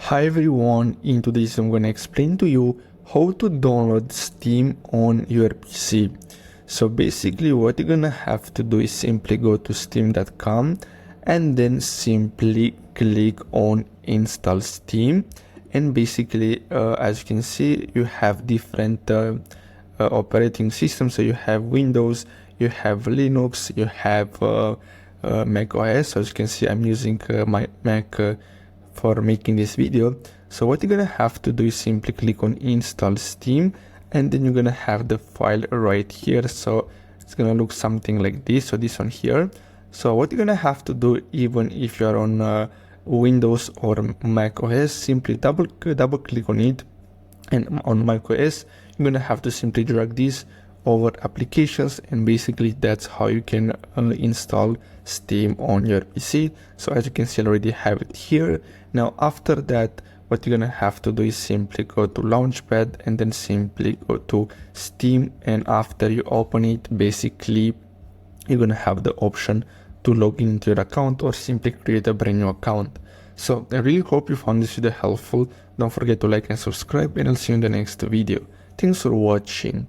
Hi everyone, in today's I'm gonna explain to you how to download Steam on your PC. So basically what you're gonna have to do is simply go to steam.com and then simply click on install Steam, and basically as you can see you have different operating systems. So you have Windows, you have Linux, you have Mac OS. So as you can see I'm using my Mac for making this video. So what you're gonna have to do is simply click on install Steam, and then you're gonna have the file right here. So it's gonna look something like this. So this one here. So what you're gonna have to do, even if you're on Windows or Mac OS, simply double click on it, and on Mac OS you're gonna have to simply drag this over applications, and basically that's how you can install Steam on your PC. So as you can see I already have it here. Now after that what you're gonna have to do is simply go to Launchpad and then simply go to Steam, and after you open it basically you're gonna have the option to log into your account or simply create a brand new account. So I really hope you found this video helpful. Don't forget to like and subscribe, and I'll see you in the next video. Thanks for watching.